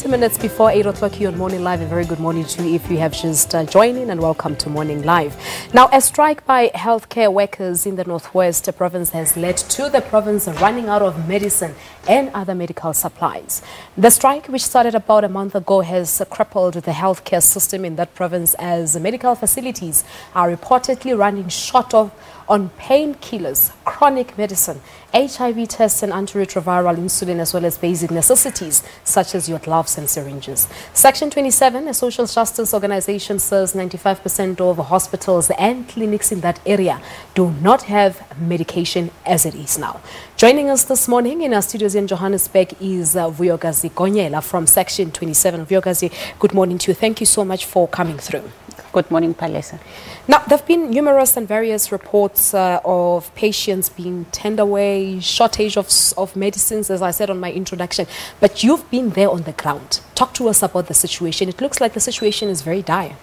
20 minutes before 8 o'clock here on Morning Live. A very good morning to you if you have just joined in, and welcome to Morning Live. Now, a strike by healthcare workers in the Northwest province has led to the province running out of medicine and other medical supplies. The strike, which started about a month ago, has crippled the healthcare system in that province, as medical facilities are reportedly running short on painkillers, chronic medicine, HIV tests and antiretroviral insulin, as well as basic necessities such as your gloves and syringes. Section 27, a social justice organization, says 95% of hospitals and clinics in that area do not have medication as it is now. Joining us this morning in our studios in Johannesburg is Vuyokazi Gonyela from Section 27. Vuyokazi, good morning to you. Thank you so much for coming through. Good morning, Palesa. Now, there have been numerous and various reports of patients being turned away, shortage of medicines, as I said on my introduction. But you've been there on the ground. Talk to us about the situation. It looks like the situation is very dire.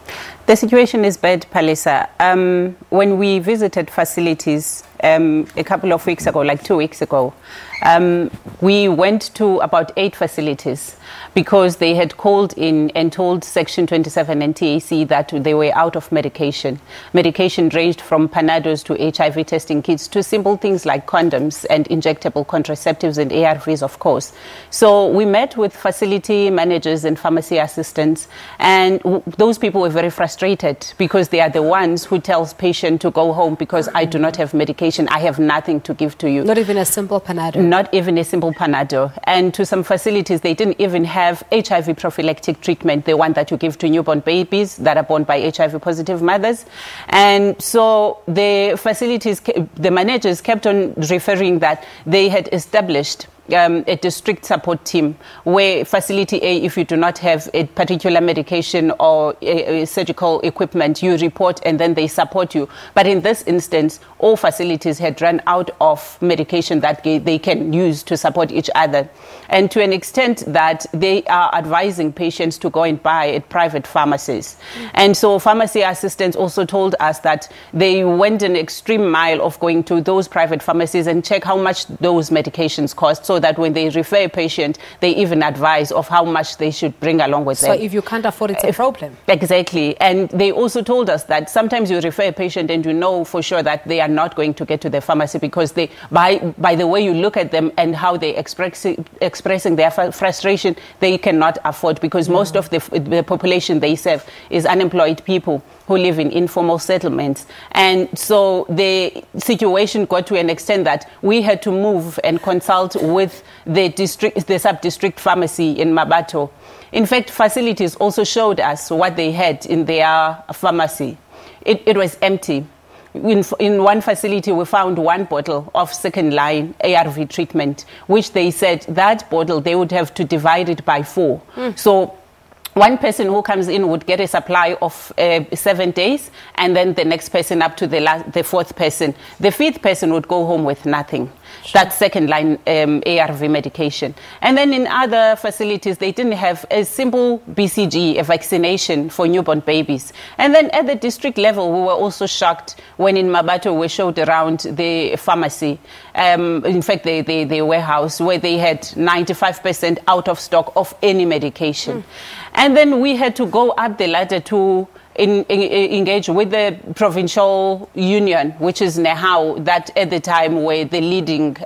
The situation is bad, Palesa. When we visited facilities a couple of weeks ago, like 2 weeks ago, we went to about 8 facilities because they had called in and told Section 27 and TAC that they were out of medication. Medication ranged from Panados to HIV testing kits to simple things like condoms and injectable contraceptives and ARVs, of course. So we met with facility managers and pharmacy assistants, and those people were very frustrated because they are the ones who tells patient to go home because I do not have medication. I have nothing to give to you. Not even a simple Panado. Not even a simple Panado. And to some facilities, they didn't even have HIV prophylactic treatment, the one that you give to newborn babies that are born by HIV positive mothers. And so the facilities, the managers kept on referring that they had established a district support team where facility A, if you do not have a particular medication or a surgical equipment, you report and then they support you. But in this instance, all facilities had run out of medication that they can use to support each other. And to an extent that they are advising patients to go and buy at private pharmacies. And so pharmacy assistants also told us that they went an extreme mile of going to those private pharmacies and check how much those medications cost, so that when they refer a patient, they even advise of how much they should bring along with them. So if you can't afford, it's a problem. Exactly. And they also told us that sometimes you refer a patient and you know for sure that they are not going to get to the pharmacy because they, by the way you look at them and how they expressing their frustration, they cannot afford, because most of the population they serve is unemployed people who live in informal settlements. And so the situation got to an extent that we had to move and consult with the sub-district pharmacy in Mabato. In fact, facilities also showed us what they had in their pharmacy. It was empty. In one facility, we found 1 bottle of second-line ARV treatment, which they said that bottle, they would have to divide it by 4. So one person who comes in would get a supply of 7 days, and then the next person up to the 4th person. The 5th person would go home with nothing. Sure. That second-line ARV medication. And then in other facilities, they didn't have a simple BCG, a vaccination for newborn babies. And then at the district level, we were also shocked when in Mabato we showed around the pharmacy, in fact, the warehouse, where they had 95% out of stock of any medication. And then we had to go up the ladder to engage with the provincial union, which is NEHAU, that at the time were the leading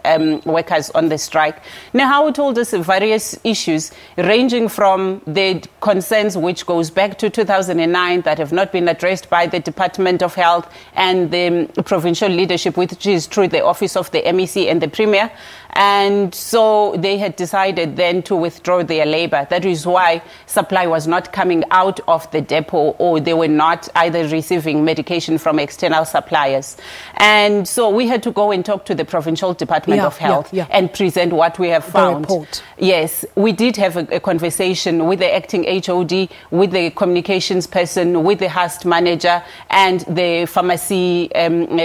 workers on the strike. NEHAU told us various issues ranging from the concerns which goes back to 2009 that have not been addressed by the Department of Health and the provincial leadership, which is through the office of the MEC and the Premier. And so they had decided then to withdraw their labor. That is why supply was not coming out of the depot, or they were not either receiving medication from external suppliers. And so we had to go and talk to the Provincial Department of Health and present what we have found. The report. Yes, we did have a conversation with the acting HOD, with the communications person, with the HAST manager and the pharmacy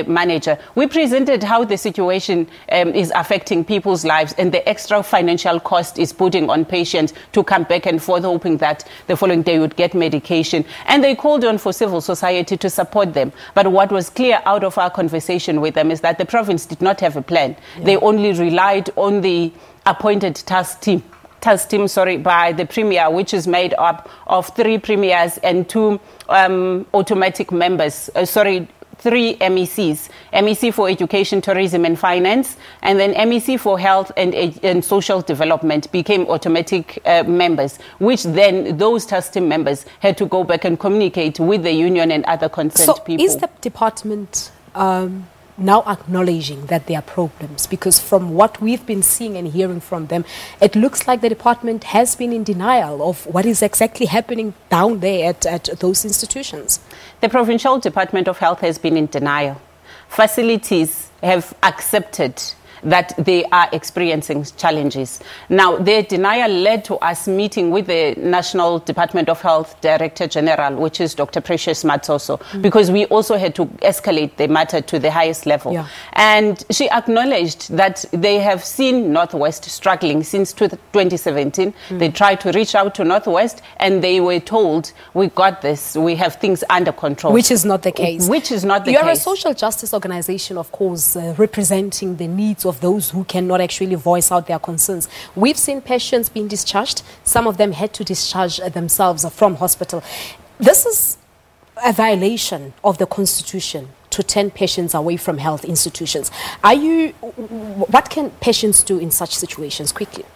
manager. We presented how the situation is affecting people's lives and the extra financial cost is putting on patients to come back and forth, hoping that the following day would get medication. And they called on for civil society to support them. But what was clear out of our conversation with them is that the province did not have a plan. They only relied on the appointed task team task team, by the Premier, which is made up of 3 Premiers and 2 automatic members, 3 MECs, MEC for Education, Tourism and Finance, and then MEC for Health and Social Development became automatic members, which then those task team members had to go back and communicate with the union and other concerned people. So is the department now acknowledging that there are problems? Because from what we've been seeing and hearing from them, it looks like the department has been in denial of what is exactly happening down there at those institutions. The Provincial Department of Health has been in denial. Facilities have accepted that they are experiencing challenges. Now, their denial led to us meeting with the National Department of Health Director General, which is Dr. Precious Matsoso, because we also had to escalate the matter to the highest level. Yeah. And she acknowledged that they have seen Northwest struggling since 2017. They tried to reach out to Northwest and they were told, we got this, we have things under control. Which is not the case. Which is not the case. You're a social justice organization, of course, representing the needs of those who cannot actually voice out their concerns. We've seen patients being discharged. Some of them had to discharge themselves from hospital. This is a violation of the Constitution to turn patients away from health institutions. What can patients do in such situations quickly?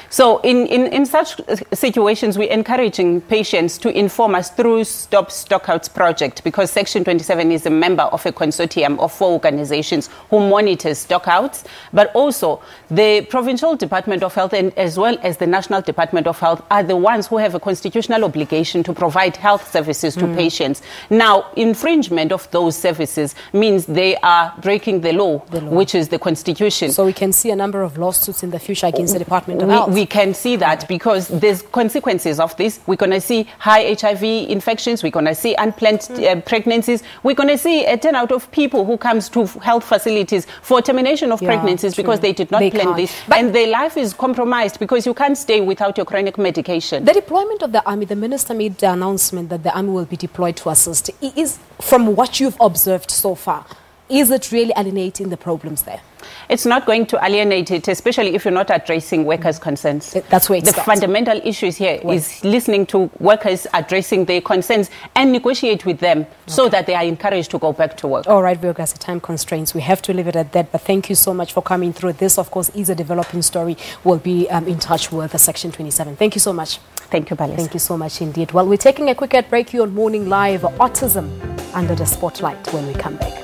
So in such situations, we're encouraging patients to inform us through Stop Stockouts project, because Section 27 is a member of a consortium of 4 organizations who monitors stockouts, but also the Provincial Department of Health and as well as the National Department of Health are the ones who have a constitutional obligation to provide health services to patients. Now, infringement of those services means they are breaking the law, which is the Constitution. So we can see a number of lawsuits in the future against the Department of Health. We can see that because there's consequences of this. We're going to see high HIV infections. We're going to see unplanned pregnancies. We're going to see a turnout of people who comes to health facilities for termination of pregnancies because they did not plan this. And their life is compromised because you can't stay without your chronic medication. The deployment of the army, the minister made the announcement that the army will be deployed to assist. Is, from what you've observed so far, is it really alienating the problems there? It's not going to alienate it, especially if you're not addressing workers' concerns. That's where it starts. The fundamental issues here is listening to workers, addressing their concerns, and negotiate with them so that they are encouraged to go back to work. All right, Vuyokazi, time constraints. We have to leave it at that. But thank you so much for coming through. This, of course, is a developing story. We'll be in touch with the Section 27. Thank you so much. Thank you, Balisa. Thank you so much indeed. Well, we're taking a quick break here on Morning Live. Autism under the spotlight when we come back.